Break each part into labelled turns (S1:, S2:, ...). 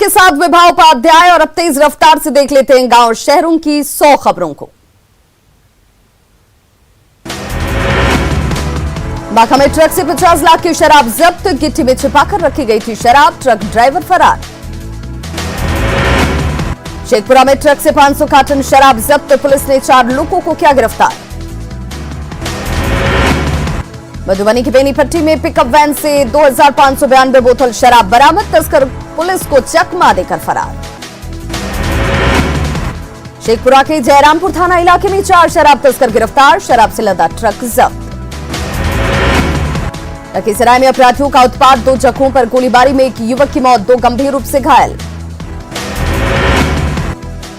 S1: के साथ विभा उपाध्याय और अब तेज रफ्तार से देख लेते हैं गांव शहरों की 100 खबरों को। बांका में ट्रक से 50 लाख की शराब जब्त, गिट्टी में छिपाकर रखी गई थी शराब, ट्रक ड्राइवर फरार। शेखपुरा में ट्रक से 500 कार्टन शराब जब्त, पुलिस ने 4 लोगों को किया गिरफ्तार। मधुबनी की बेनीपट्टी में पिकअप वैन से 2592 बोतल शराब बरामद, तस्कर पुलिस को चकमा देकर फरार। शेखपुरा के जयरामपुर थाना इलाके में 4 शराब तस्कर गिरफ्तार, शराब से लदा ट्रक जब्त। लखीसराय में अपराधियों का उत्पात, 2 जगहों पर गोलीबारी में एक युवक की मौत, 2 गंभीर रूप से घायल।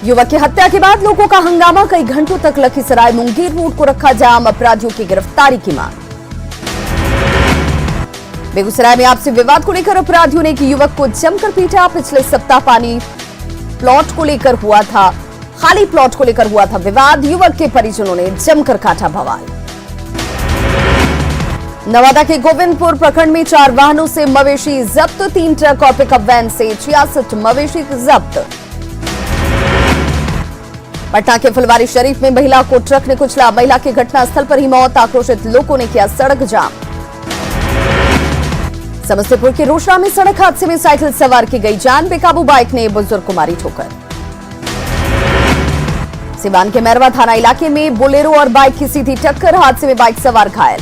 S1: युवक की हत्या के बाद लोगों का हंगामा, कई घंटों तक लखीसराय मुंगेर रोड को रखा जाम, अपराधियों की गिरफ्तारी की मांग। बेगूसराय में आपसी विवाद को लेकर अपराधियों ने एक युवक को जमकर पीटा, पिछले सप्ताह पानी प्लॉट को लेकर हुआ था, खाली प्लॉट को लेकर हुआ था विवाद, युवक के परिजनों ने जमकर काटा बवाल। नवादा के गोविंदपुर प्रखंड में 4 वाहनों से मवेशी जब्त, 3 ट्रक और पिकअप वैन से 66 मवेशी जब्त। पटना के फुलवारी शरीफ में महिला को ट्रक ने कुचला, महिला की घटनास्थल पर ही मौत, आक्रोशित लोगों ने किया सड़क जाम। समस्तीपुर के रोशा में सड़क हादसे में साइकिल सवार की गई जान, बेकाबू बाइक ने बुजुर्ग को मारी ठोकर। सिवान के मैरवा थाना इलाके में बोलेरो और बाइक की सीधी टक्कर, हादसे में बाइक सवार घायल।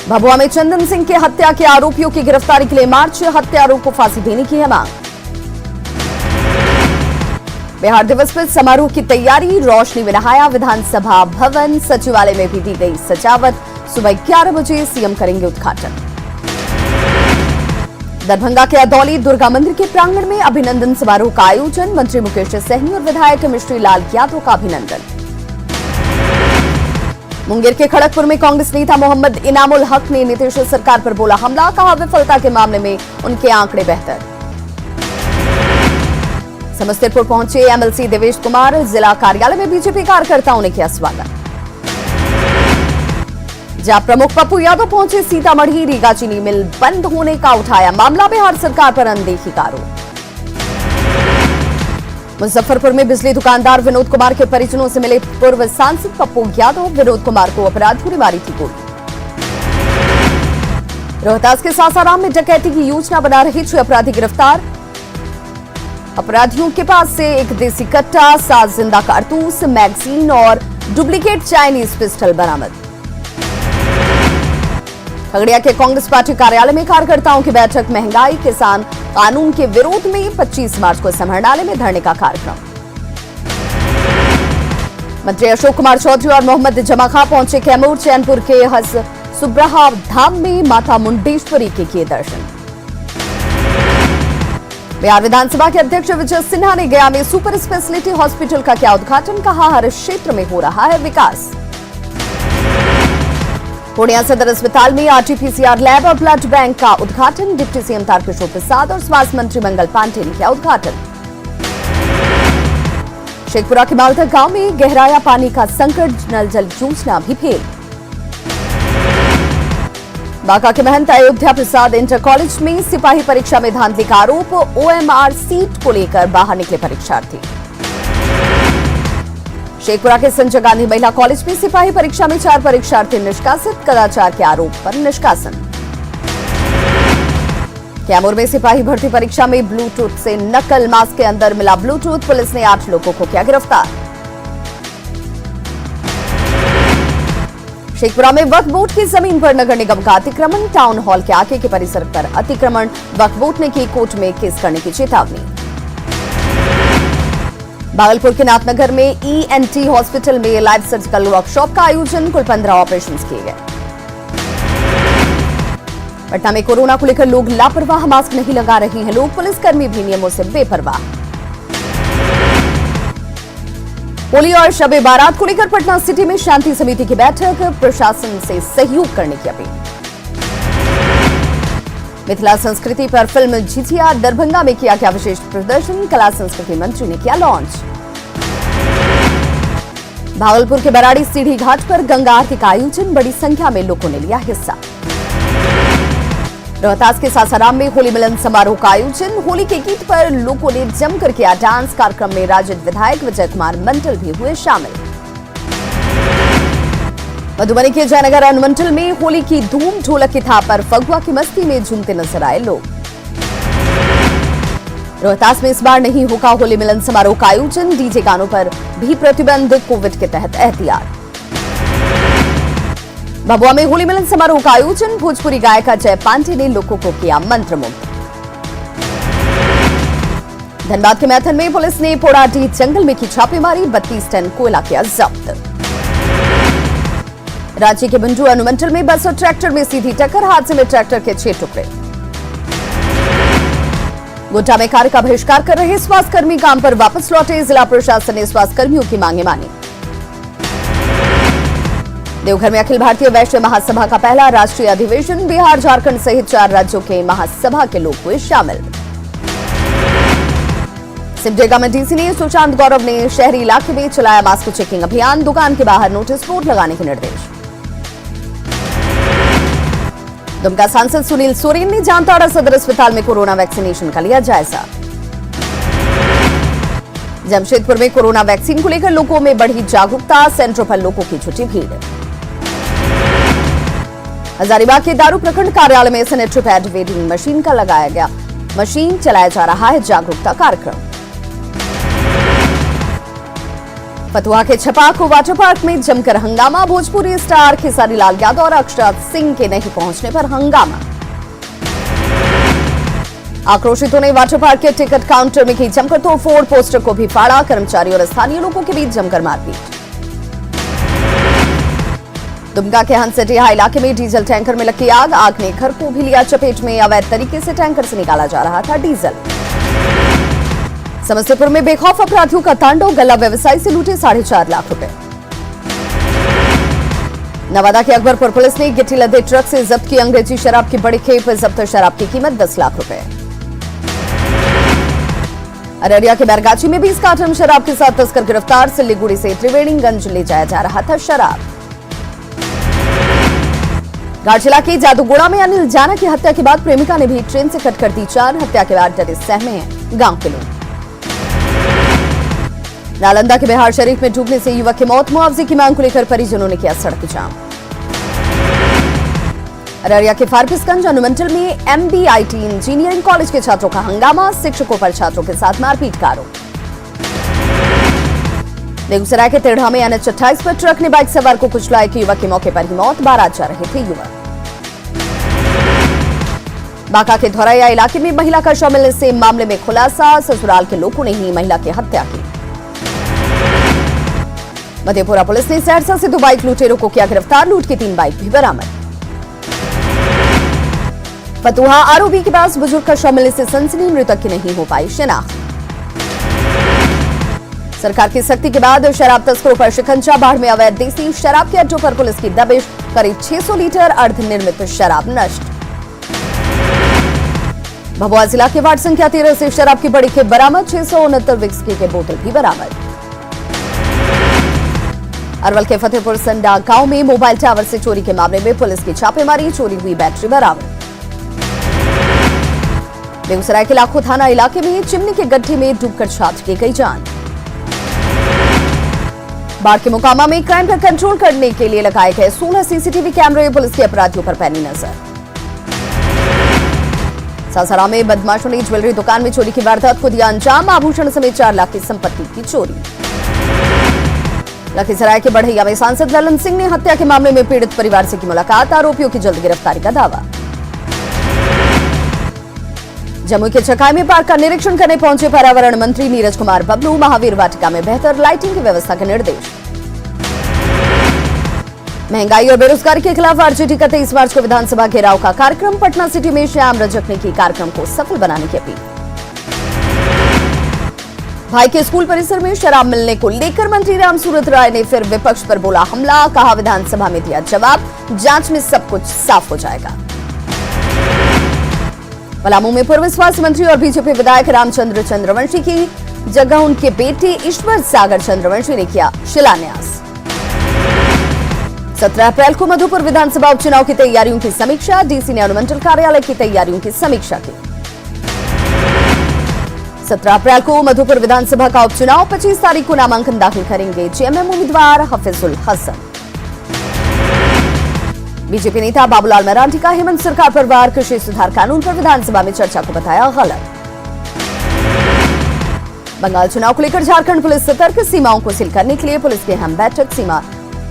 S1: भभुआ में चंदन सिंह के हत्या के आरोपियों की गिरफ्तारी के लिए मार्च, हत्यारों को फांसी देने की है मांग। बिहार दिवस पर समारोह की तैयारी, रोशनी में नहाया विधानसभा भवन, सचिवालय में भी दी गई सजावट, सुबह 11 बजे सीएम करेंगे उद्घाटन। दरभंगा के अदौली दुर्गा मंदिर के प्रांगण में अभिनंदन समारोह का आयोजन, मंत्री मुकेश सहनी और विधायक मिश्री लाल यादव का अभिनंदन। मुंगेर के खड़गपुर में कांग्रेस नेता मोहम्मद इनामुल हक ने नीतीश सरकार पर बोला हमला, कहा विफलता के मामले में उनके आंकड़े बेहतर। समस्तीपुर पहुंचे एमएलसी देवेश कुमार, जिला कार्यालय में बीजेपी कार्यकर्ताओं ने किया स्वागत। जहां प्रमुख पप्पू यादव पहुंचे सीतामढ़ी, रीगा चीनी मिल बंद होने का उठाया मामला, बिहार सरकार पर अनदेखी का आरोप। मुजफ्फरपुर में बिजली दुकानदार विनोद कुमार के परिजनों से मिले पूर्व सांसद पप्पू यादव, विनोद कुमार को अपराधियों ने मारी थी गोली। रोहतास के सासाराम में डकैती की योजना बना रहे 6 अपराधी गिरफ्तार, अपराधियों के पास से एक देसी कट्टा, 7 जिंदा कारतूस, मैगजीन और डुप्लीकेट चाइनीज पिस्टल बरामद। खगड़िया के कांग्रेस पार्टी कार्यालय में कार्यकर्ताओं की बैठक, महंगाई किसान कानून के विरोध में 25 मार्च को समाहरणालय में धरने का कार्यक्रम। मंत्री अशोक कुमार चौधरी और मोहम्मद जमा खां पहुंचे कैमूर, चैनपुर के हस सुब्रहा धाम में माता मुंडेश्वरी के किए दर्शन। बिहार विधानसभा के अध्यक्ष विजय सिन्हा ने गया में सुपर स्पेशलिटी हॉस्पिटल का किया उद्घाटन, कहा हर क्षेत्र में हो रहा है विकास। पूर्णिया सदर अस्पताल में आरटीपीसीआर लैब और ब्लड बैंक का उद्घाटन, डिप्टी सीएम तारकिशोर प्रसाद और स्वास्थ्य मंत्री मंगल पांडे ने किया उद्घाटन। शेखपुरा के मालदा गांव में गहराया पानी का संकट, नल जल योजना भी फेल। बांका के महंत अयोध्या प्रसाद इंटर कॉलेज में सिपाही परीक्षा में धांधली का आरोप, ओएमआर सीट को लेकर बाहर निकले परीक्षार्थी। शेखपुरा के संजय गांधी महिला कॉलेज में सिपाही परीक्षा में 4 परीक्षार्थी निष्कासित, कदाचार के आरोप पर निष्कासन। कैमूर में सिपाही भर्ती परीक्षा में ब्लूटूथ से नकल, मास्क के अंदर मिला ब्लूटूथ, पुलिस ने 8 लोगों को किया गिरफ्तार। शेखपुरा में वक्फ बोर्ड की जमीन पर नगर निगम का अतिक्रमण, टाउन हॉल के आगे के परिसर पर अतिक्रमण, वक्फ बोर्ड ने की कोर्ट में केस करने की चेतावनी। भागलपुर के नाथनगर में ईएनटी हॉस्पिटल में लाइव सर्जिकल वर्कशॉप का आयोजन, कुल 15 ऑपरेशन किए गए। पटना में कोरोना को लेकर लोग लापरवाह, मास्क नहीं लगा रहे हैं लोग, पुलिसकर्मी भी नियमों से बेपरवाह। होली और शबे बारात को लेकर पटना सिटी में शांति समिति की बैठक, प्रशासन से सहयोग करने की अपील। मिथिला संस्कृति पर फिल्म झिझिया दरभंगा में किया गया विशेष प्रदर्शन, कला संस्कृति मंत्री ने किया लॉन्च। भागलपुर के बराड़ी सीढ़ी घाट पर गंगा आरती का आयोजन, बड़ी संख्या में लोगों ने लिया हिस्सा। रोहतास के सासाराम में होली मिलन समारोह का आयोजन। होली के गीत पर लोगों ने जमकर किया डांस। कार्यक्रम में राजद विधायक विजय कुमार मंडल भी हुए शामिल। मधुबनी के जयनगर अनुमंडल में होली की धूम ढोलक की थाप पर फगुआ की मस्ती में झूमते नजर आए लोग। रोहतास में इस बार नहीं होगा होली मिलन समारोह का आयोजन। डीजे गानों पर भी प्रतिबंध, कोविड के तहत एहतियात। भभुआ में होली मिलन समारोह का आयोजन। भोजपुरी गायिका जय पांडे ने लोगों को किया मंत्रमुग्ध। धनबाद के मैथन में पुलिस ने पोड़ाडी जंगल में की छापेमारी। 32 टन कोयला किया जब्त। रांची के बुंडू अनुमंडल में बस और ट्रैक्टर में सीधी टक्कर। हादसे में ट्रैक्टर के 6 टुकड़े। गोड्डा में कार्य का बहिष्कार कर रहे स्वास्थ्यकर्मी काम पर वापस लौटे। जिला प्रशासन ने स्वास्थ्यकर्मियों की मांगे मानी। देवघर में अखिल भारतीय वैश्य महासभा का पहला राष्ट्रीय अधिवेशन। बिहार, झारखंड सहित 4 राज्यों के महासभा के लोग हुए शामिल। सिमडेगा में डीसी ने सुशांत गौरव ने शहरी इलाके में चलाया मास्क चेकिंग अभियान। दुकान के बाहर नोटिस बोर्ड लगाने के निर्देश। दुमका सांसद सुनील सोरेन ने जामताड़ा सदर अस्पताल में कोरोना वैक्सीनेशन का लिया जायजा। जमशेदपुर में कोरोना वैक्सीन को लेकर लोगों में बढ़ी जागरूकता। सेंटरों पर लोगों की जुटी भीड़। हजारीबाग के दारू प्रखंड कार्यालय में सैनिटरी पैड वेडिंग मशीन का लगाया गया। मशीन चलाया जा रहा है जागरूकता कार्यक्रम। फतुहा के छपाक वाटर पार्क में जमकर हंगामा। भोजपुरी स्टार खेसारी लाल यादव और अक्षराज सिंह के नहीं पहुंचने पर हंगामा। आक्रोशितों ने वाटर पार्क के टिकट काउंटर में की जमकर तोड़फोड़। पोस्टर को भी फाड़ा। कर्मचारी और स्थानीय लोगों के बीच जमकर मारपीट। दुमका के हंसटिया इलाके में डीजल टैंकर में लगी आग। आग ने घर को भी लिया चपेट में। अवैध तरीके से टैंकर से निकाला जा रहा था डीजल। समस्तीपुर में बेखौफ अपराधियों का तांडव। गल्ला व्यवसायी से लूटे 4.5 लाख रुपए। नवादा के अकबरपुर पुलिस ने गिट्टी लदे ट्रक से जब्त की अंग्रेजी शराब की बड़ी खेप। जब्त शराब की कीमत 10 लाख रुपए। अररिया के बैरगाछी में 20 कार्टन शराब के साथ तस्कर गिरफ्तार। सिल्लीगुड़ी से त्रिवेणीगंज ले जाया जा रहा था शराब। गारजिला के जादूगोड़ा में अनिल जाना की हत्या के बाद प्रेमिका ने भी ट्रेन से कटकर दी जान। हत्या के बाद डरे सहमे हैं गांव के लोग। नालंदा के बिहार शरीफ में डूबने से युवक की मौत। मुआवजे की मांग को लेकर परिजनों ने किया सड़क जाम। अररिया के फारबिसगंज अनुमंडल में MBIT इंजीनियरिंग कॉलेज के छात्रों का हंगामा। शिक्षकों पर छात्रों के साथ मारपीट का आरोप। बेगूसराय के तेढ़ा में NH 28 पर ट्रक ने बाइक सवार को कुचला। एक युवक की मौके पर ही मौत। बारात जा रहे थे युवक। बांका के धौरैया इलाके में महिला का शव मिलने से मामले में खुलासा। ससुराल के लोगों ने ही महिला की हत्या की। मधेपुरा पुलिस ने सहरसा से 2 बाइक लुटेरों को किया गिरफ्तार। लूट की 3 बाइक भी बरामद। फतुहा ROB के पास बुजुर्ग का शव मिलने से सनसनी। मृतक की नहीं हो पाई शिनाख्त। सरकार की सख्ती के बाद शराब तस्करों पर शिकंजा। बाढ़ में अवैध देसी शराब के अड्डों पर पुलिस की दबिश। करीब 600 लीटर अर्धनिर्मित शराब नष्ट। भभुआ जिला के वार्ड संख्या 13 से शराब की बड़ी खेप बरामद। 669 विस्की के बोतल भी बरामद। अरवल के फतेहपुर संडा गांव में मोबाइल टावर से चोरी के मामले में पुलिस की छापेमारी। चोरी हुई बैटरी बरामद। बेगूसराय के लाखों थाना इलाके में चिमनी के गड्ढे में डूबकर छात्र की गई जान। बाढ़ के मोकामा में क्राइम पर कंट्रोल करने के लिए लगाए गए 16 CCTV कैमरे। पुलिस के अपराधियों पर पैनी नजर। सासाराम में बदमाशों ने ज्वेलरी दुकान में चोरी की वारदात को दिया अंजाम। आभूषण समेत 4 लाख की संपत्ति की चोरी। लखीसराय के बढ़ैया में सांसद ललन सिंह ने हत्या के मामले में पीड़ित परिवार से की मुलाकात। आरोपियों की जल्द गिरफ्तारी का दावा। जमुई के चकाई में पार्क का निरीक्षण करने पहुंचे पर्यावरण मंत्री नीरज कुमार बबलू। महावीर वाटिका में बेहतर लाइटिंग की व्यवस्था के निर्देश। महंगाई और बेरोजगारी के खिलाफ आरजेडी का 23 मार्च को विधानसभा घेराव का कार्यक्रम। पटना सिटी में श्याम रजक ने की कार्यक्रम को सफल बनाने की अपील। भाई के स्कूल परिसर में शराब मिलने को लेकर मंत्री रामसूरत राय ने फिर विपक्ष पर बोला हमला। कहा विधानसभा में दिया जवाब। जांच में सब कुछ साफ हो जाएगा। पलामू में पूर्व स्वास्थ्य मंत्री और बीजेपी विधायक रामचंद्र चंद्रवंशी की जगह उनके बेटे ईश्वर सागर चंद्रवंशी ने किया शिलान्यास। 17 अप्रैल को मधुपुर विधानसभा उपचुनाव की तैयारियों की समीक्षा। डीसी ने अनुमंडल कार्यालय की तैयारियों की समीक्षा की। 17 अप्रैल को मधुपुर विधानसभा का उपचुनाव। 25 तारीख को नामांकन दाखिल करेंगे जेएमएम उम्मीदवार हफीजुल हसन। बीजेपी नेता बाबूलाल मरांडी का हेमंत सरकार पर वार। कृषि सुधार कानून पर विधानसभा में चर्चा को बताया गलत। बंगाल चुनाव को लेकर झारखंड पुलिस सतर्क। सीमाओं को सील करने के लिए पुलिस की अहम बैठक। सीमा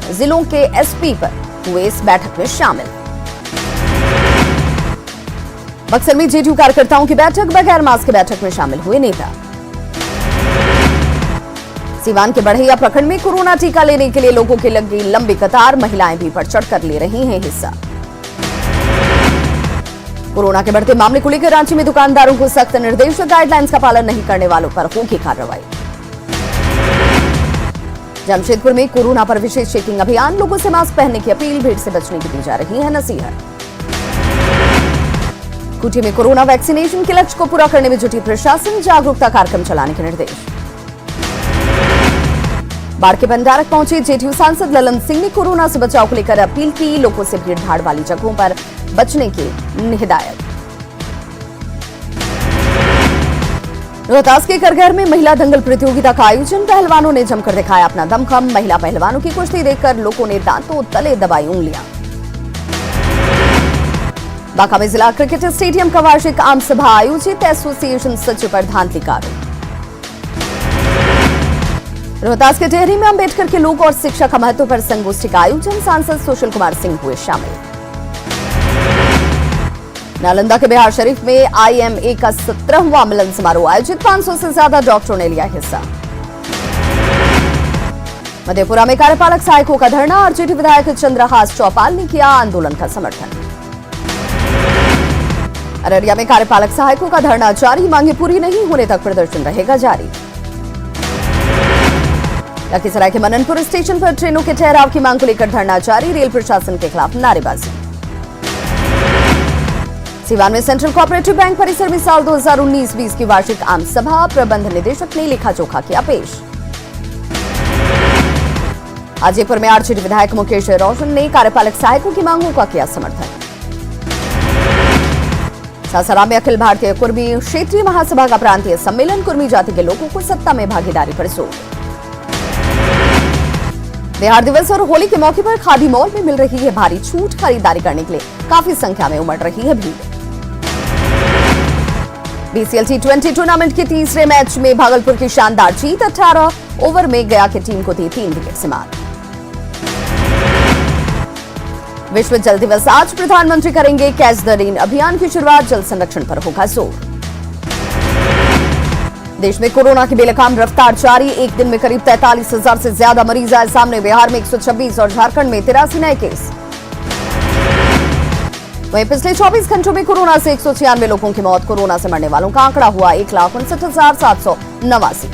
S1: जिलों के एसपी पर हुए इस बैठक में शामिल। बक्सर में जेडीयू कार्यकर्ताओं की बैठक। बगैर मास्क की बैठक में शामिल हुए नेता। सीवान के बढ़ैया प्रखंड में कोरोना टीका लेने के लिए लोगों की लग गई लंबी कतार। महिलाएं भी बढ़ चढ़कर ले रही हैं हिस्सा। कोरोना के बढ़ते मामले को लेकर रांची में दुकानदारों को सख्त निर्देश। गाइडलाइंस का पालन नहीं करने वालों पर होगी कार्रवाई। जमशेदपुर में कोरोना पर विशेष चेकिंग अभियान। लोगों से मास्क पहनने की अपील। भीड़ से बचने की दी जा रही है नसीहत। खूंटी में कोरोना वैक्सीनेशन के लक्ष्य को पूरा करने में जुटी प्रशासन। जागरूकता कार्यक्रम चलाने के निर्देश। बाढ़ के बंडारक पहुंचे जेडीयू सांसद ललन सिंह ने कोरोना से बचाव को लेकर अपील की। लोगों से भीड़ भाड़ वाली जगहों पर बचने की हिदायत। रोहतास के करगहर में महिला दंगल प्रतियोगिता का आयोजन। पहलवानों ने जमकर दिखाया अपना दमखम। महिला पहलवानों की कुश्ती देखकर लोगों ने दांतों तले दबाई उंगलियां। बांका में जिला क्रिकेट स्टेडियम का वार्षिक आम सभा आयोजित। एसोसिएशन सचिव पर धांधली का आरोप। रोहतास के टेहरी में अंबेडकर के लोक और शिक्षा का महत्व पर संगोष्ठी का आयोजन। सांसद सुशील कुमार सिंह हुए शामिल। नालंदा के बिहार शरीफ में आईएमए का 17वां मिलन समारोह आयोजित। 500 से ज्यादा डॉक्टरों ने लिया हिस्सा। मधेपुरा में कार्यपालक सहायकों का धरना। आरजेडी विधायक चंद्रहास चौपाल ने किया आंदोलन का समर्थन। अररिया में कार्यपालक सहायकों का धरना जारी। मांगे पूरी नहीं होने तक प्रदर्शन रहेगा जारी। लखीसराय के मननपुर स्टेशन पर ट्रेनों के ठहराव की मांग को लेकर धरना जारी। रेल प्रशासन के खिलाफ नारेबाजी। सीवान में सेंट्रल कोऑपरेटिव बैंक परिसर में साल 2019-20 की वार्षिक आम सभा। प्रबंध निदेशक ने लेखा जोखा किया पेश। हाजीपुर में आरजेडी विधायक मुकेश रोशन ने कार्यपालक सहायकों की मांगों का किया समर्थन। सासाराम में अखिल भारतीय कुर्मी क्षेत्रीय महासभा का प्रांतीय सम्मेलन। कुर्मी जाति के लोगों को सत्ता में भागीदारी पर जोर। बिहार दिवस और होली के मौके पर खादी मॉल में मिल रही है भारी छूट। खरीदारी करने के लिए काफी संख्या में उमड़ रही है भीड़। बीसीएल T20 टूर्नामेंट के तीसरे मैच में भागलपुर की शानदार जीत। 18 ओवर में गया की टीम को दी 3 विकेट से मात। विश्व जल दिवस आज। प्रधानमंत्री करेंगे कैच द रेन अभियान की शुरुआत। जल संरक्षण पर होगा जोर। देश में कोरोना की बेलगाम रफ्तार जारी। एक दिन में करीब 43,000 से ज्यादा मरीज आए सामने। बिहार में 126 और झारखंड में 83 नए केस। वहीं पिछले 24 घंटों में कोरोना से 196 लोगों की मौत। कोरोना से मरने वालों का आंकड़ा हुआ 1,59,789।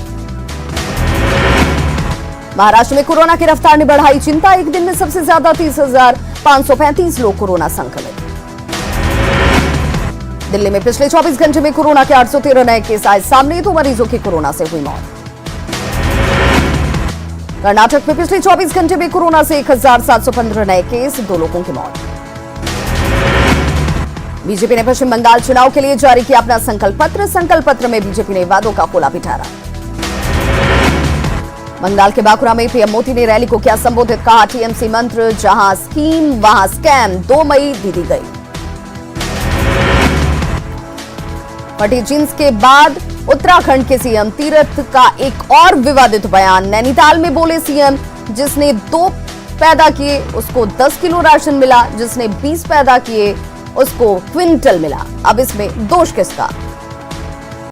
S1: महाराष्ट्र में कोरोना की रफ्तार ने बढ़ाई चिंता। एक दिन में सबसे ज्यादा 30,535 लोग कोरोना संक्रमित। दिल्ली में पिछले 24 घंटे में कोरोना के 813 नए केस आए सामने। 2 मरीजों की कोरोना से हुई मौत। कर्नाटक में पिछले 24 घंटे में कोरोना से 1,715 नए केस। 2 लोगों की मौत। बीजेपी ने पश्चिम बंगाल चुनाव के लिए जारी किया अपना संकल्प पत्र। संकल्प पत्र में बीजेपी ने वादों का खोला पिटारा। बंगाल के बांकुरा में पीएम मोदी ने रैली को किया संबोधित। कहा टीएमसी मंत्र जहां स्कीम वहां स्कैम। 2 मई दी गई। फटी जींस के बाद उत्तराखंड के सीएम तीरथ का एक और विवादित बयान। नैनीताल में बोले सीएम जिसने 2 पैदा किए उसको 10 किलो राशन मिला। जिसने 20 पैदा किए उसको क्विंटल मिला। अब इसमें दोष किसका?